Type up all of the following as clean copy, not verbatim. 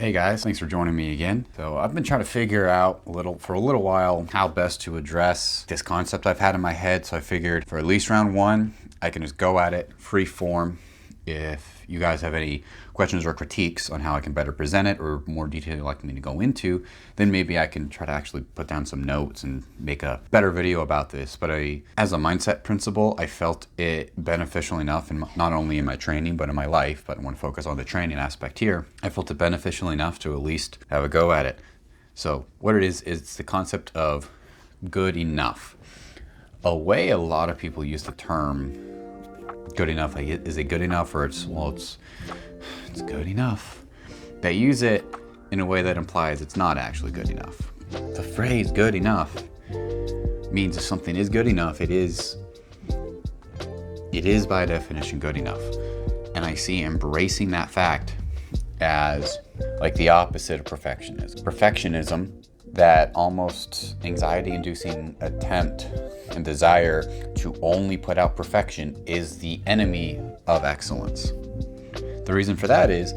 Hey guys, thanks for joining me again. So I've been trying to figure out for a little while how best to address this concept I've had in my head. So I figured for at least round one, I can just go at it free form. If you guys have any questions or critiques on how I can better present it or more detail you'd like me to go into, then maybe I can try to actually put down some notes and make a better video about this. But as a mindset principle, I felt it beneficial enough, and not only in my training, but in my life, but I want to focus on the training aspect here. I felt it beneficial enough to at least have a go at it. So what it is, it's the concept of good enough. A way a lot of people use the term good enough, like is it good enough, or it's good enough. They use it in a way that implies it's not actually good enough. The phrase good enough means if something is good enough, it is by definition good enough. And I see embracing that fact as like the opposite of perfectionism. Perfectionism, that almost anxiety-inducing attempt and desire to only put out perfection, is the enemy of excellence. The reason for that is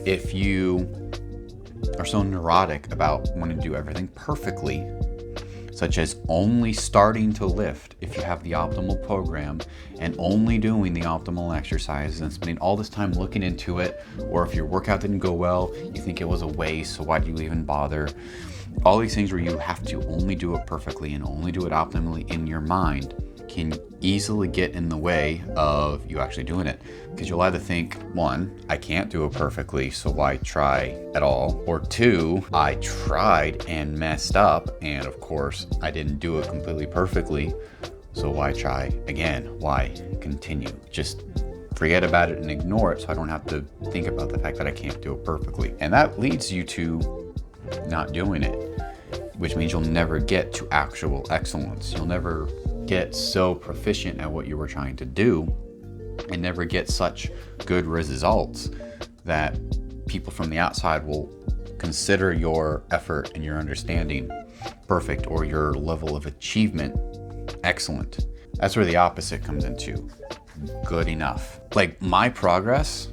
if you are so neurotic about wanting to do everything perfectly, such as only starting to lift if you have the optimal program and only doing the optimal exercises and spending all this time looking into it, or if your workout didn't go well, you think it was a waste, so why do you even bother? All these things where you have to only do it perfectly and only do it optimally in your mind can easily get in the way of you actually doing it. Because you'll either think, one, I can't do it perfectly, so why try at all? Or two, I tried and messed up, and of course, I didn't do it completely perfectly, so why try again? Why continue? Just forget about it and ignore it so I don't have to think about the fact that I can't do it perfectly. And that leads you to not doing it, which means you'll never get to actual excellence. You'll never get so proficient at what you were trying to do and never get such good results that people from the outside will consider your effort and your understanding perfect, or your level of achievement excellent. That's where the opposite comes into good enough. Like, my progress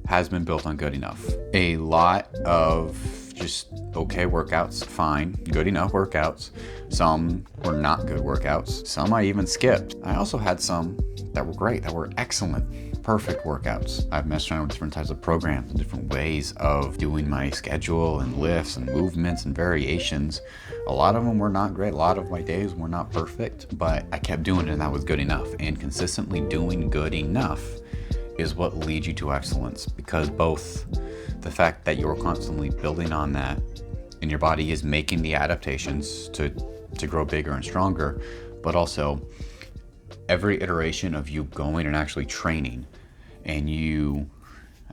has been built on good enough. A lot of just okay workouts, fine, good enough workouts. Some were not good workouts. Some I even skipped. I also had some that were great, that were excellent, perfect workouts. I've messed around with different types of programs and different ways of doing my schedule and lifts and movements and variations. A lot of them were not great. A lot of my days were not perfect, but I kept doing it, and that was good enough. And consistently doing good enough is what leads you to excellence, because both the fact that you're constantly building on that and your body is making the adaptations to grow bigger and stronger, but also every iteration of you going and actually training and you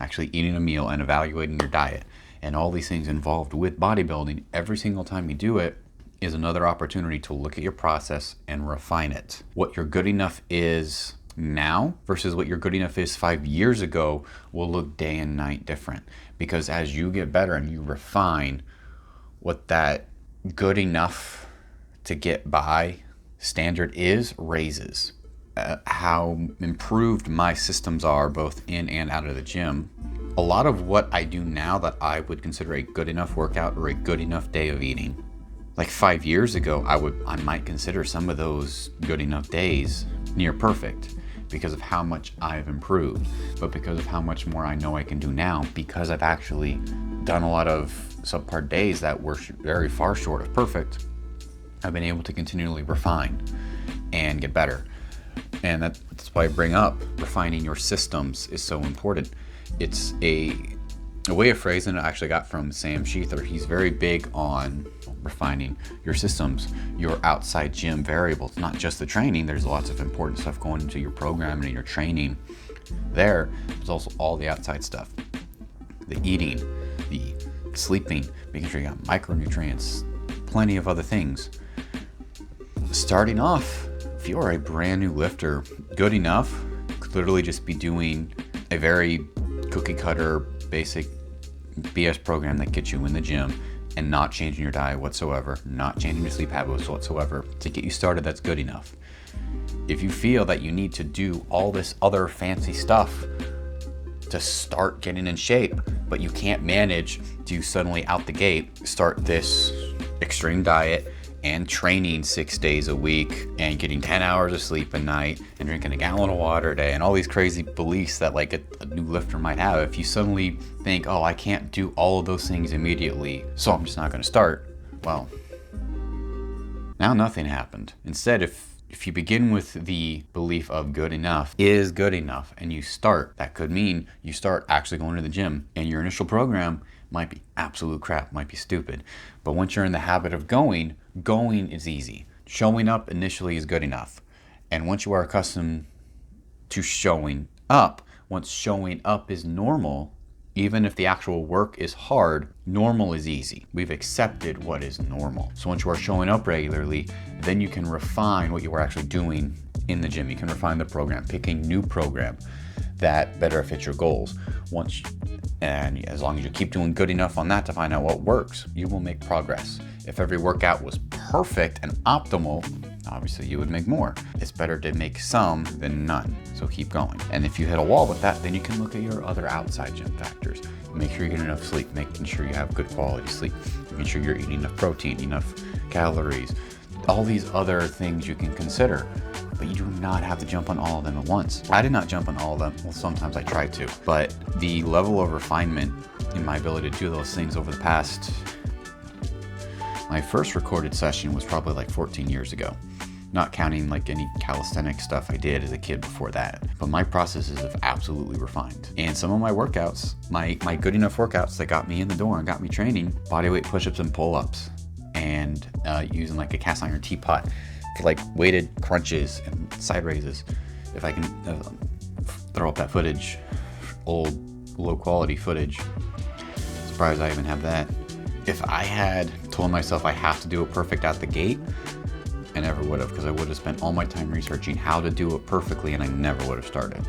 actually eating a meal and evaluating your diet and all these things involved with bodybuilding, every single time you do it is another opportunity to look at your process and refine it. What your good enough is now versus what your good enough is 5 years ago will look day and night different, because as you get better and you refine what that good enough to get by standard is, raises. How improved my systems are both in and out of the gym. A lot of what I do now that I would consider a good enough workout or a good enough day of eating, like 5 years ago, I might consider some of those good enough days near perfect, because of how much I've improved, but because of how much more I know I can do now, because I've actually done a lot of subpar days that were very far short of perfect. I've been able to continually refine and get better. And that's why I bring up refining your systems is so important. It's a way of phrasing it I actually got from Sam Sheether. He's very big on refining your systems, your outside gym variables, not just the training. There's lots of important stuff going into your programming and your training. There's also all the outside stuff, the eating, the sleeping, making sure you got micronutrients, plenty of other things. Starting off, if you're a brand new lifter, good enough could literally just be doing a very cookie cutter basic BS program that gets you in the gym and not changing your diet whatsoever, not changing your sleep habits whatsoever to get you started. That's good enough. If you feel that you need to do all this other fancy stuff to start getting in shape, but you can't manage do you suddenly out the gate start this extreme diet and training 6 days a week and getting 10 hours of sleep a night and drinking a gallon of water a day and all these crazy beliefs that like a new lifter might have? If you suddenly think, oh, I can't do all of those things immediately, so I'm just not going to start, well, now nothing happened. Instead, if you begin with the belief of good enough is good enough and you start, that could mean you start actually going to the gym, and your initial program might be absolute crap, might be stupid. But once you're in the habit of going is easy. Showing up initially is good enough. And once you are accustomed to showing up, once showing up is normal, even if the actual work is hard, normal is easy. We've accepted what is normal. So once you are showing up regularly, then you can refine what you are actually doing in the gym. You can refine the program, pick a new program that better fits your goals. And as long as you keep doing good enough on that to find out what works, you will make progress. If every workout was perfect and optimal, obviously you would make more. It's better to make some than none, so keep going. And if you hit a wall with that, then you can look at your other outside gym factors. Make sure you get enough sleep, making sure you have good quality sleep, making sure you're eating enough protein, enough calories, all these other things you can consider. But you do not have to jump on all of them at once. I did not jump on all of them. Well, sometimes I tried to, but the level of refinement in my ability to do those things over the past, my first recorded session was probably like 14 years ago, not counting like any calisthenic stuff I did as a kid before that. But my processes have absolutely refined. And some of my workouts, my good enough workouts that got me in the door and got me training, bodyweight push-ups and pull-ups, and using like a cast iron teapot for like weighted crunches and side raises. If I can throw up that footage, old low quality footage, surprised I even have that. If I had told myself I have to do it perfect out the gate, I never would have, because I would have spent all my time researching how to do it perfectly and I never would have started.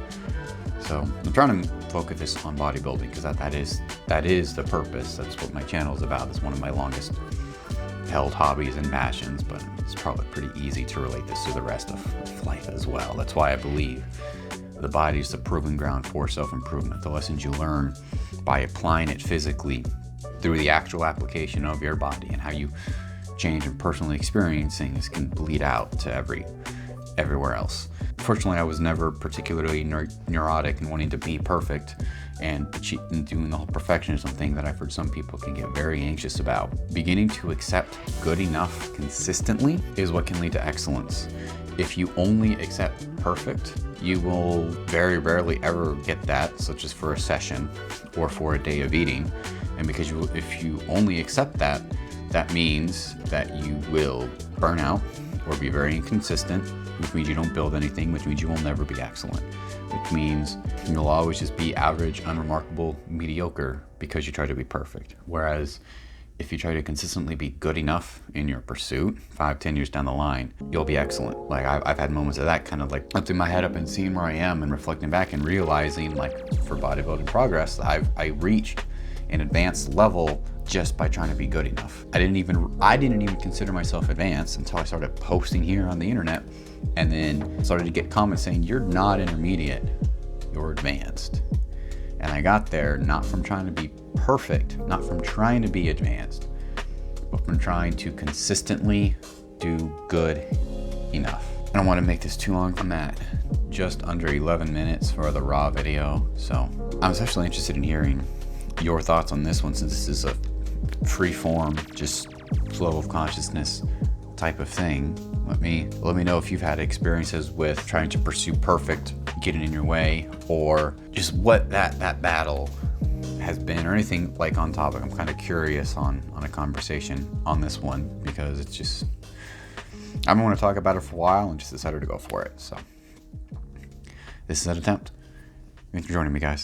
So I'm trying to focus this on bodybuilding because that is the purpose. That's what my channel is about. It's one of my longest held hobbies and passions, but it's probably pretty easy to relate this to the rest of life as well. That's why I believe the body is the proving ground for self-improvement. The lessons you learn by applying it physically through the actual application of your body and how you change and personally experience things can bleed out to everywhere else. Fortunately, I was never particularly neurotic and wanting to be perfect and doing the whole perfectionism thing that I've heard some people can get very anxious about. Beginning to accept good enough consistently is what can lead to excellence. If you only accept perfect, you will very rarely ever get that, such as for a session or for a day of eating. And because if you only accept that, that means that you will burn out or be very inconsistent, which means you don't build anything, which means you will never be excellent, which means you'll always just be average, unremarkable, mediocre because you try to be perfect. Whereas if you try to consistently be good enough in your pursuit, 5-10 years down the line, you'll be excellent. Like I've had moments of that, kind of like lifting my head up and seeing where I am and reflecting back and realizing, like for bodybuilding progress, I reached an advanced level just by trying to be good enough. I didn't even consider myself advanced until I started posting here on the internet, and then started to get comments saying, you're not intermediate, you're advanced. And I got there not from trying to be perfect, not from trying to be advanced, but from trying to consistently do good enough. I don't want to make this too long from that. Just under 11 minutes for the raw video. So I'm especially interested in hearing your thoughts on this one, since this is a free form, just flow of consciousness type of thing. Let me know if you've had experiences with trying to pursue perfect getting in your way, or just what that battle has been, or anything like on topic. I'm kind of curious on a conversation on this one, because it's just, I've been wanting to talk about it for a while and just decided to go for it. So this is an attempt. Thanks for joining me, guys.